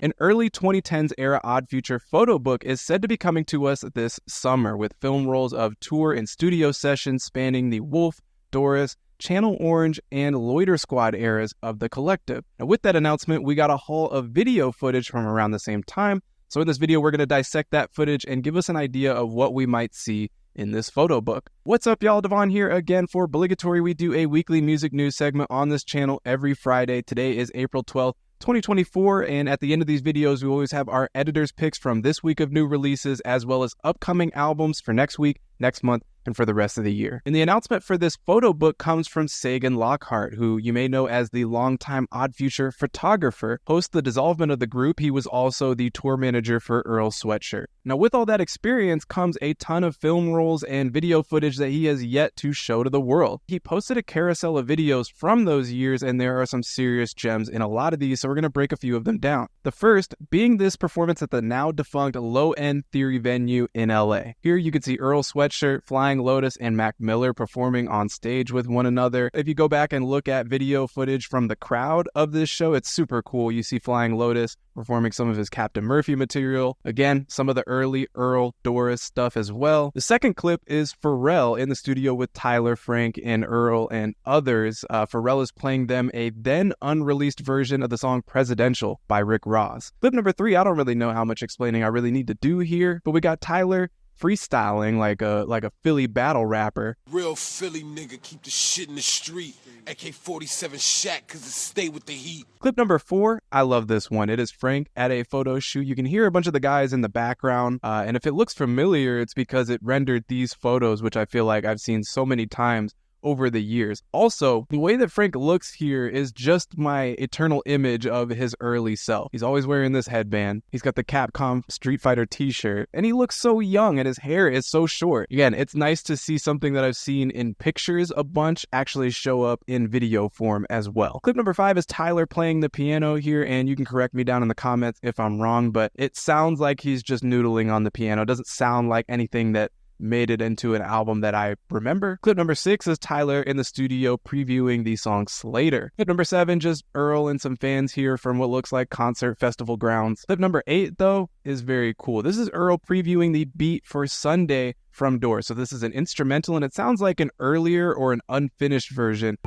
An early 2010s era Odd Future photo book is said to be coming to us this summer, with film rolls of tour and studio sessions spanning the Wolf, Doris, Channel Orange, and Loiter Squad eras of the collective. Now, with that announcement, we got a haul of video footage from around the same time. So in this video, we're going to dissect that footage and give us an idea of what we might see in this photo book. What's up, y'all? Devon here again for Obligatory. We do a weekly music news segment on this channel every Friday. Today is April 12th. 2024, and at the end of these videos, we always have our editor's picks from this week of new releases, as well as upcoming albums for next week, next month, and for the rest of the year. And the announcement for this photo book comes from Sagan Lockhart, who you may know as the longtime Odd Future photographer. Post the dissolvement of the group, he was also the tour manager for Earl Sweatshirt. Now, with all that experience comes a ton of film rolls and video footage that he has yet to show to the world. He posted a carousel of videos from those years, and there are some serious gems in a lot of these, so we're going to break a few of them down. The first being this performance at the now defunct Low End Theory venue in LA. Here you can see Earl Sweatshirt, Flying Lotus, and Mac Miller performing on stage with one another. If you go back and look at video footage from the crowd of this show, it's super cool. You see Flying Lotus performing some of his Captain Murphy material. Again, some of the early Earl, Doris stuff as well. The second clip is Pharrell in the studio with Tyler, Frank, and Earl and others. Pharrell is playing them a then unreleased version of the song Presidential by Rick Ross. Clip number 3, I don't really know how much explaining I really need to do here, but we got Tyler freestyling like a Philly battle rapper. Real Philly nigga, keep the shit in the street. AK-47 Shaq, cause it stay with the heat. Clip number 4, I love this one. It is Frank at a photo shoot. You can hear a bunch of the guys in the background, and if it looks familiar, it's because it rendered these photos, which I feel like I've seen so many times over the years. Also, the way that Frank looks here is just my eternal image of his early self. He's always wearing this headband. He's got the Capcom Street Fighter t-shirt, and he looks so young, and his hair is so short. Again, it's nice to see something that I've seen in pictures a bunch actually show up in video form as well. Clip number 5 is Tyler playing the piano here, and you can correct me down in the comments if I'm wrong, but it sounds like he's just noodling on the piano. It doesn't sound like anything that made it into an album that I remember. Clip number 6 is Tyler in the studio previewing the song Slater. Clip number 7, just Earl and some fans here from what looks like concert festival grounds. Clip number 8, though, is very cool. This is Earl previewing the beat for Sunday from Doors. So this is an instrumental, and it sounds like an earlier or an unfinished version.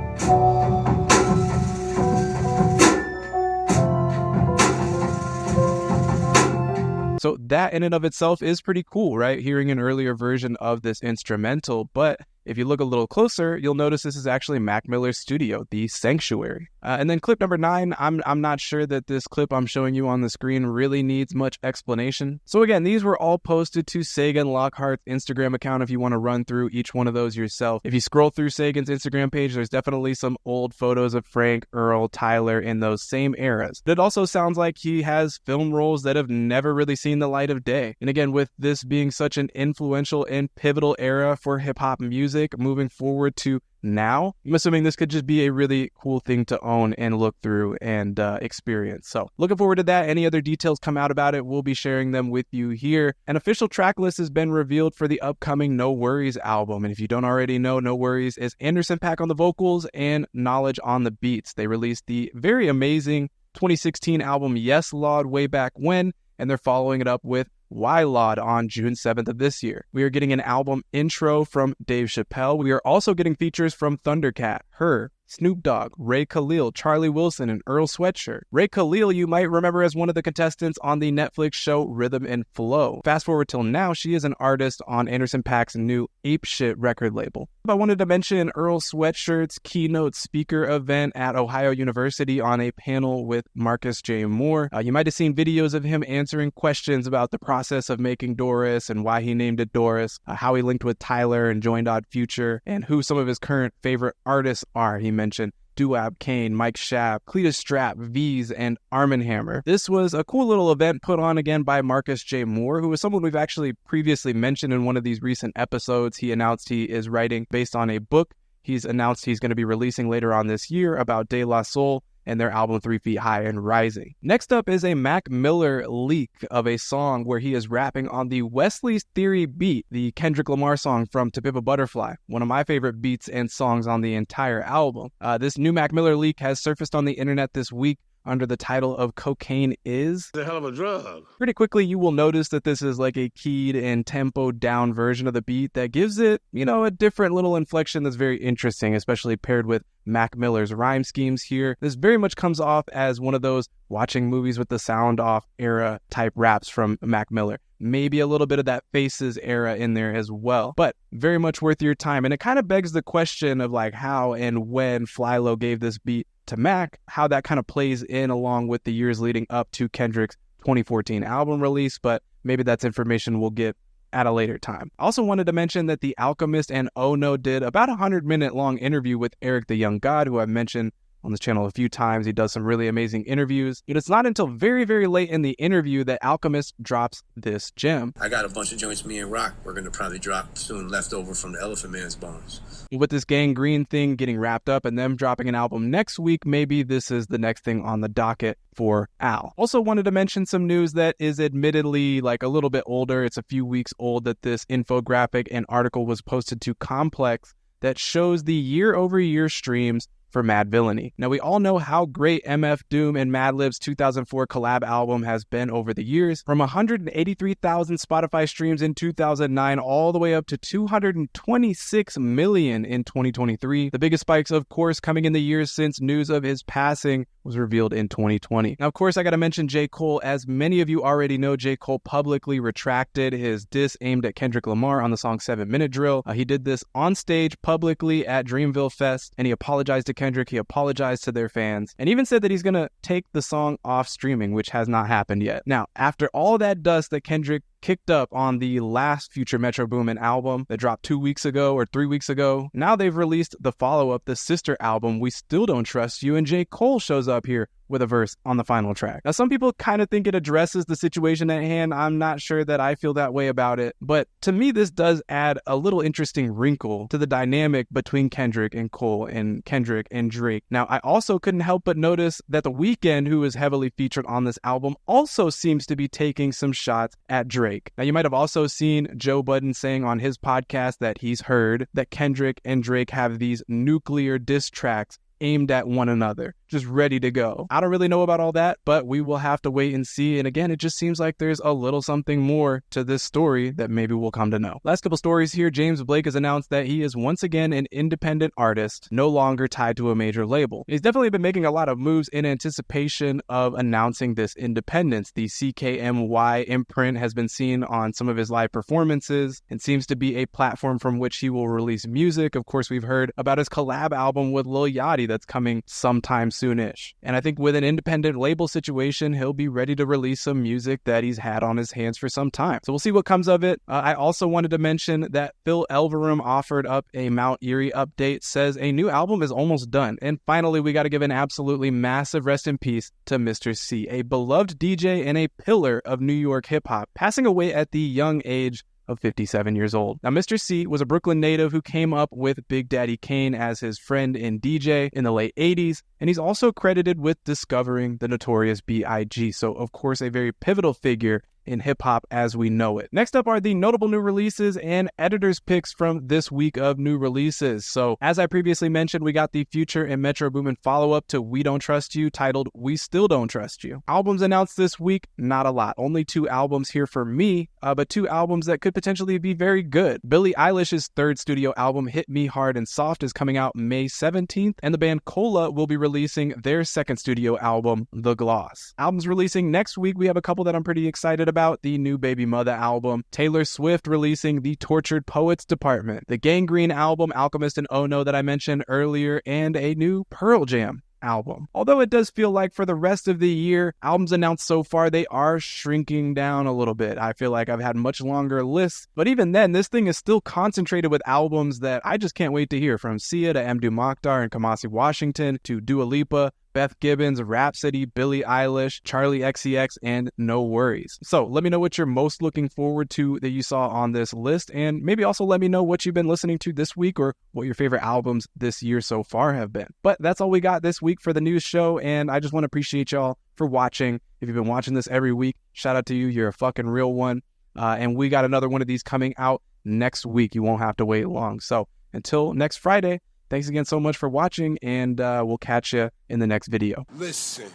So that in and of itself is pretty cool, right? Hearing an earlier version of this instrumental, but if you look a little closer, you'll notice this is actually Mac Miller's studio, the Sanctuary. And then clip number 9, I'm not sure that this clip I'm showing you on the screen really needs much explanation. So again, these were all posted to Sagan Lockhart's Instagram account if you want to run through each one of those yourself. If you scroll through Sagan's Instagram page, there's definitely some old photos of Frank, Earl, Tyler in those same eras. But it also sounds like he has film roles that have never really seen the light of day. And again, with this being such an influential and pivotal era for hip-hop music, moving forward to now, I'm assuming this could just be a really cool thing to own and look through and experience. So looking forward to that. Any other details come out about it, we'll be sharing them with you here. An official track list has been revealed for the upcoming No Worries album. And if you don't already know, No Worries is Anderson .Paak on the vocals and Knowledge on the beats. They released the very amazing 2016 album Yes Lawd way back when, and they're following it up with Why Lawd on June 7th of this year. We are getting an album intro from Dave Chappelle. We are also getting features from Thundercat, Her, Snoop Dogg, Ray Khalil, Charlie Wilson, and Earl Sweatshirt. Ray Khalil you might remember as one of the contestants on the Netflix show Rhythm and Flow. Fast forward till now, she is an artist on Anderson .Paak's new Ape Shit record label. I wanted to mention Earl Sweatshirt's keynote speaker event at Ohio University on a panel with Marcus J. Moore. You might have seen videos of him answering questions about the process of making Doris and why he named it Doris, how he linked with Tyler and joined Odd Future, and who some of his current favorite artists are. He mentioned Duab Kane, Mike Schaap, Cletus Strap, V's, and Armand Hammer. This was a cool little event put on again by Marcus J. Moore, who is someone we've actually previously mentioned in one of these recent episodes. He announced he is writing based on a book he's announced he's going to be releasing later on this year about De La Soul and their album 3 Feet High and Rising. Next up is a Mac Miller leak of a song where he is rapping on the WESLEYS Theory beat, the Kendrick Lamar song from To Pimp a Butterfly, one of my favorite beats and songs on the entire album. This new Mac Miller leak has surfaced on the internet this week under the title of Cocaine Is a hell of a drug. Pretty quickly, you will notice that this is like a keyed and tempo down version of the beat that gives it, a different little inflection that's very interesting, especially paired with Mac Miller's rhyme schemes here. This very much comes off as one of those watching movies with the sound off era type raps from Mac Miller. Maybe a little bit of that Faces era in there as well, but very much worth your time. And it kind of begs the question of like how and when Flylo gave this beat to Mac, how that kind of plays in along with the years leading up to Kendrick's 2014 album release, but maybe that's information we'll get at a later time. I also wanted to mention that the Alchemist and Oh No did about a 100-minute long interview with Eric the Young God, who I've mentioned on this channel a few times. He does some really amazing interviews. And it's not until very, very late in the interview that Alchemist drops this gem. I got a bunch of joints me and Roc we're going to probably drop soon, left over from the Elephant Man's bones. With this Gang Green thing getting wrapped up and them dropping an album next week, maybe this is the next thing on the docket for Al. Also wanted to mention some news that is admittedly like a little bit older. It's a few weeks old that this infographic and article was posted to Complex that shows the year-over-year streams for Madvillainy. Now, we all know how great MF Doom and Madlib's 2004 collab album has been over the years, from 183,000 Spotify streams in 2009 all the way up to 226 million in 2023. The biggest spikes, of course, coming in the years since news of his passing was revealed in 2020. Now, of course, I got to mention J. Cole. As many of you already know, J. Cole publicly retracted his diss aimed at Kendrick Lamar on the song 7 Minute Drill. He did this on stage publicly at Dreamville Fest, and he apologized to Kendrick, he apologized to their fans, and even said that he's gonna take the song off streaming, which has not happened yet. Now, after all that dust that Kendrick kicked up on the last Future Metro Boomin album that dropped 2 weeks ago or 3 weeks ago, now they've released the follow-up, the sister album, We Still Don't Trust You, and J. Cole shows up here with a verse on the final track. Now, some people kind of think it addresses the situation at hand. I'm not sure that I feel that way about it, but to me, this does add a little interesting wrinkle to the dynamic between Kendrick and Cole and Kendrick and Drake. Now, I also couldn't help but notice that The Weeknd, who is heavily featured on this album, also seems to be taking some shots at Drake. Now, you might have also seen Joe Budden saying on his podcast that he's heard that Kendrick and Drake have these nuclear diss tracks aimed at one another, just ready to go. I don't really know about all that, but we will have to wait and see. And again, it just seems like there's a little something more to this story that maybe we'll come to know. Last couple stories here. James Blake has announced that he is once again an independent artist, no longer tied to a major label. He's definitely been making a lot of moves in anticipation of announcing this independence. The CKMY imprint has been seen on some of his live performances and seems to be a platform from which he will release music. Of course, we've heard about his collab album with Lil Yachty that's coming sometime soonish. And I think with an independent label situation, he'll be ready to release some music that he's had on his hands for some time. So we'll see what comes of it. I also wanted to mention that Phil Elverum offered up a Mount Eerie update, says a new album is almost done. And finally, we got to give an absolutely massive rest in peace to Mr. C, a beloved DJ and a pillar of New York hip hop, passing away at the young age of 57 years old. Now, Mr. C was a Brooklyn native who came up with Big Daddy Kane as his friend and DJ in the late 80s, and he's also credited with discovering the notorious B.I.G., so of course a very pivotal figure in hip-hop as we know it. Next up are the notable new releases and editors' picks from this week of new releases. So, as I previously mentioned, we got the Future and Metro Boomin follow-up to We Don't Trust You, titled We Still Don't Trust You. Albums announced this week, not a lot. Only 2 albums here for me, but 2 albums that could potentially be very good. Billie Eilish's 3rd studio album, Hit Me Hard and Soft, is coming out May 17th, and the band Cola will be releasing their 2nd studio album, The Gloss. Albums releasing next week, we have a couple that I'm pretty excited about. The new Baby Mother album, Taylor Swift releasing the Tortured Poets Department, the Gang Green album, Alchemist and Oh No that I mentioned earlier, and a new Pearl Jam album. Although it does feel like for the rest of the year, albums announced so far, they are shrinking down a little bit. I feel like I've had much longer lists, but even then, this thing is still concentrated with albums that I just can't wait to hear, from Sia to Mdou Mokhtar and Kamasi Washington to Dua Lipa, Beth Gibbons, Rhapsody, Billie Eilish, Charlie XCX, and No Worries. So let me know what you're most looking forward to that you saw on this list, and maybe also let me know what you've been listening to this week or what your favorite albums this year so far have been. But that's all we got this week for the news show, and I just want to appreciate y'all for watching. If you've been watching this every week, shout out to you. You're a fucking real one. And we got another one of these coming out next week. You won't have to wait long. So until next Friday, thanks again so much for watching, and we'll catch you in the next video. Listen,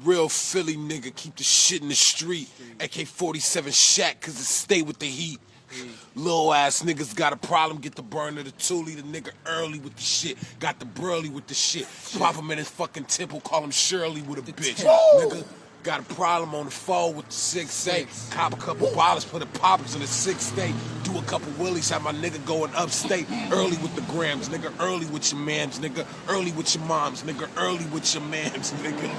real Philly nigga, keep the shit in the street. AK-47 Shaq, cause it stay with the heat. Little ass niggas got a problem, get the burner, the Thule, the nigga early with the shit. Got the burly with the shit. Pop him in his fucking temple, call him Shirley with a bitch. Nigga, got a problem on the 4 with the 6-8. Cop a couple bottles, put a poppers in the 6-8. Do a couple willies, have my nigga going upstate. Early with the grams, nigga, early with your mams, nigga. Early with your moms, nigga, early with your mams, nigga.